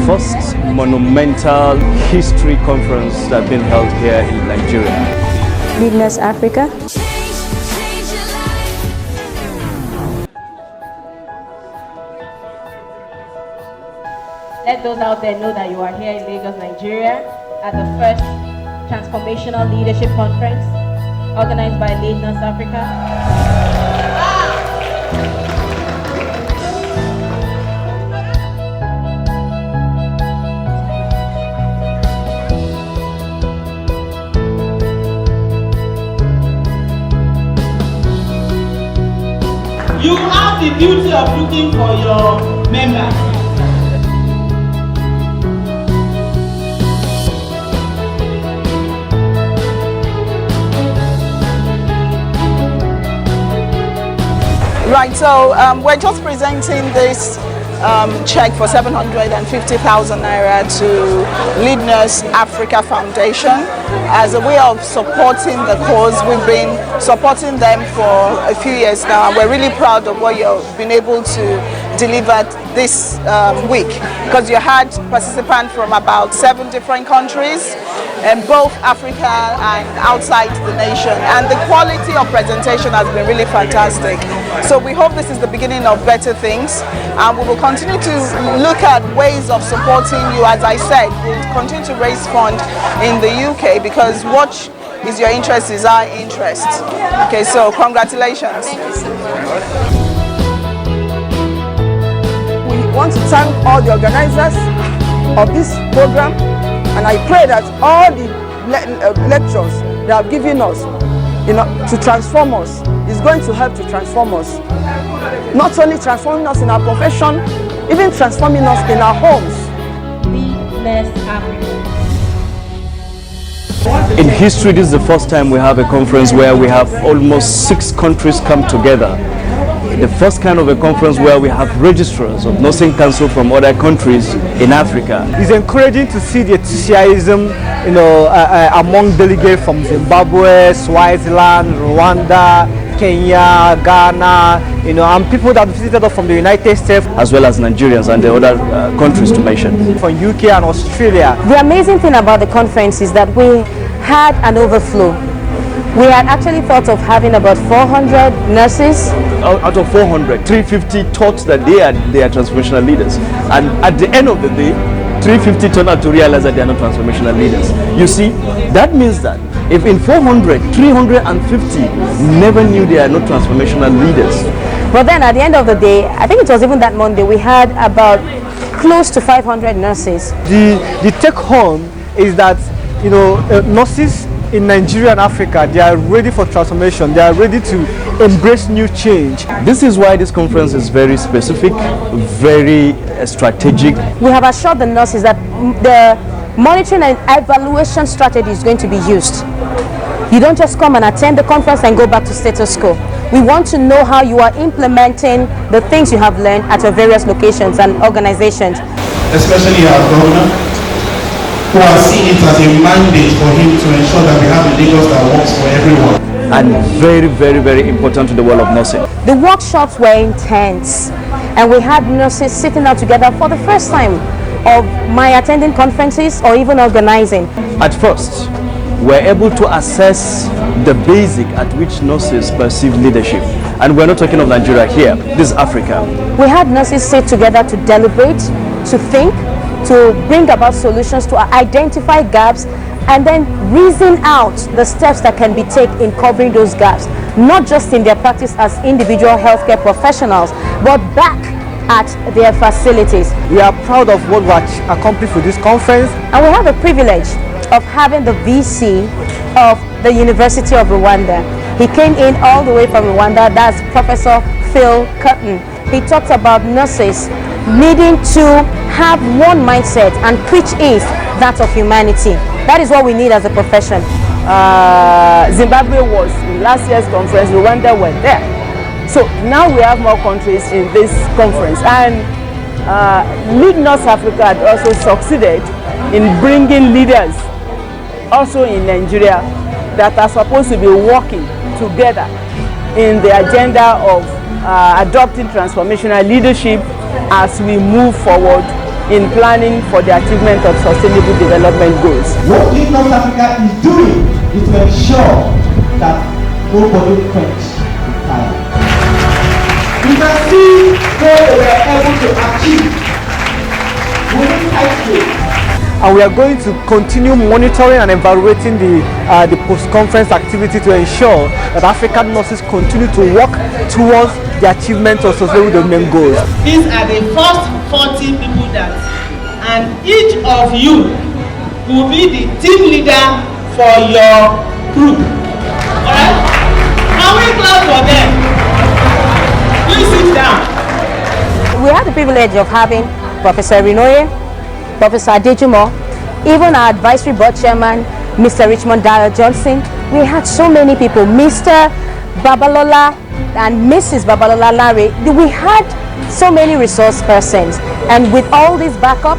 first monumental history conference that's been held here in Nigeria. LeadNurse Africa. Let those out there know that you are here in Lagos, Nigeria at the first Transformational Leadership Conference organized by LeadNurse Africa. You have the duty of looking for your members. Right, so we're just presenting this check for 750,000 naira to LeadNurse Africa Foundation as a way of supporting the cause. We've been supporting them for a few years now, and we're really proud of what you've been able to deliver this week, because you had participants from about 7 different countries, both Africa and outside the nation, and the quality of presentation has been really fantastic. So we hope this is the beginning of better things, and we will continue to look at ways of supporting you. As I said, we'll continue to raise funds in the UK, because what is your interest is our interest. Okay, so congratulations. Thank you so much. We want to thank all the organizers of this program, and I pray that all the lectures they have given us, to transform us, is going to help to transform us. Not only transforming us in our profession, even transforming us in our homes. LeadNurse Africa. In history, this is the first time we have a conference where we have almost 6 countries come together. The first kind of a conference where we have registrars of nursing council from other countries in Africa. It's encouraging to see the enthusiasm, among delegates from Zimbabwe, Swaziland, Rwanda, Kenya, Ghana, and people that visited us from the United States, as well as Nigerians and the other countries to mention. From UK and Australia. The amazing thing about the conference is that we had an overflow. We had actually thought of having about 400 nurses. Out of 400, 350 thought that they are transformational leaders. And at the end of the day, 350 turned out to realize that they are not transformational leaders. You see, that means that if in 400, 350 never knew they are not transformational leaders. But then at the end of the day, I think it was even that Monday, we had about close to 500 nurses. The take home is that, nurses in Nigeria and Africa, they are ready for transformation. They are ready to embrace new change. This is why this conference is very specific, very strategic. We have assured the nurses that the monitoring and evaluation strategy is going to be used. You don't just come and attend the conference and go back to status quo. We want to know how you are implementing the things you have learned at your various locations and organizations. Especially our governor, who has seen it as a mandate for him to ensure that we have a Lagos that works for everyone. And very, very, very important to the world of nursing. The workshops were intense, and we had nurses sitting out together for the first time of my attending conferences or even organizing. At first, we're able to assess the basic at which nurses perceive leadership. And we're not talking of Nigeria here, this is Africa. We had nurses sit together to deliberate, to think, to bring about solutions, to identify gaps, and then reason out the steps that can be taken in covering those gaps, not just in their practice as individual healthcare professionals, but back at their facilities. We are proud of what we accomplished with this conference. And we have the privilege of having the VC of the University of Rwanda. He came in all the way from Rwanda. That's Professor Phil Cotton. He talked about nurses needing to have one mindset, and which is that of humanity. That is what we need as a profession. Zimbabwe was in last year's conference, Rwanda were there. So now we have more countries in this conference, and LeadNurse Africa had also succeeded in bringing leaders also in Nigeria that are supposed to be working together in the agenda of adopting transformational leadership as we move forward in planning for the achievement of sustainable development goals. What LeadNurse Africa is doing is to ensure that nobody quenches the fire. You can see what they were able to achieve within tight space. And we are going to continue monitoring and evaluating the post-conference activity to ensure that African nurses continue to work towards the achievement of sustainable development goals. These are the first 40 people that, and each of you will be the team leader for your group. Alright? Can we clap for them? Please sit down. We had the privilege of having Professor Rinoye, Professor Adejumo, even our advisory board chairman, Mr. Richmond Dyer Johnson. We had so many people, Mr. Babalola and Mrs. Babalola Larry. We had so many resource persons, and with all this backup,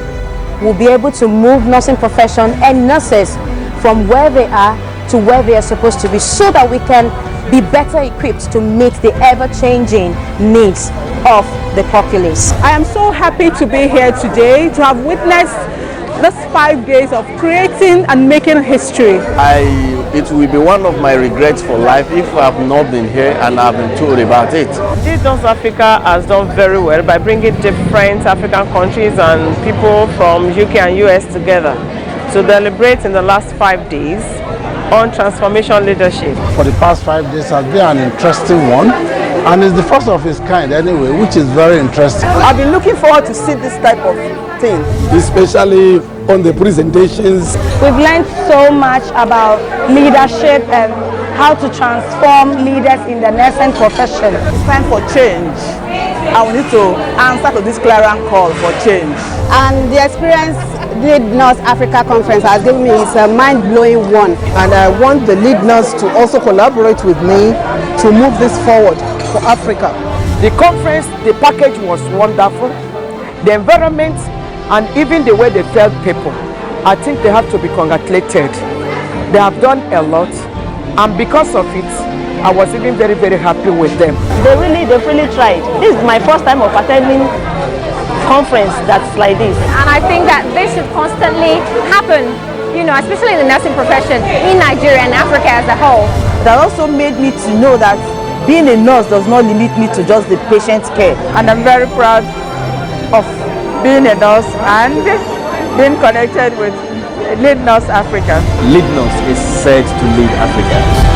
we'll be able to move nursing profession and nurses from where they are to where they are supposed to be, so that we can be better equipped to meet the ever-changing needs of the populace. I am so happy to be here today to have witnessed this 5 days of creating and making history. It will be one of my regrets for life if I have not been here and I have been told about it. LeadNurse Africa has done very well by bringing different African countries and people from UK and US together to deliberate in the last 5 days on transformation leadership. For the past 5 days has been an interesting one, and it's the first of its kind anyway, which is very interesting. I've been looking forward to see this type of thing, Especially on the presentations. We've learned so much about leadership and how to transform leaders in the nursing profession. It's time for change, and we need to answer to this clarion call for change. And the experience LeadNurse Africa Conference has given me is a mind-blowing one. And I want the LeadNurse to also collaborate with me to move this forward for Africa. The conference, the package was wonderful. The environment and even the way they felt people, I think they have to be congratulated. They have done a lot, and because of it, I was even very, very happy with them. They've really tried. This is my first time of attending conference that's like this. And I think that this should constantly happen, especially in the nursing profession in Nigeria and Africa as a whole. That also made me to know that being a nurse does not limit me to just the patient care. And I'm very proud of being a nurse and being connected with LeadNurse Africa. LeadNurse is set to lead Africa.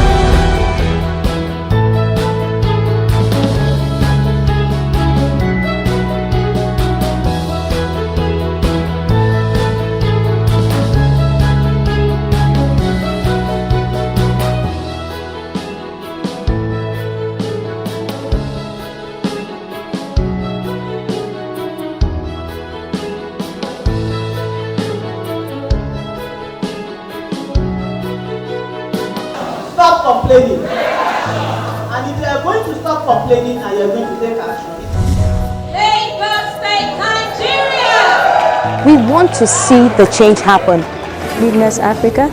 Stop complaining. And if you are going to stop complaining and you are going to take action. Lagos State, Nigeria! We want to see the change happen. LeadNurse Africa.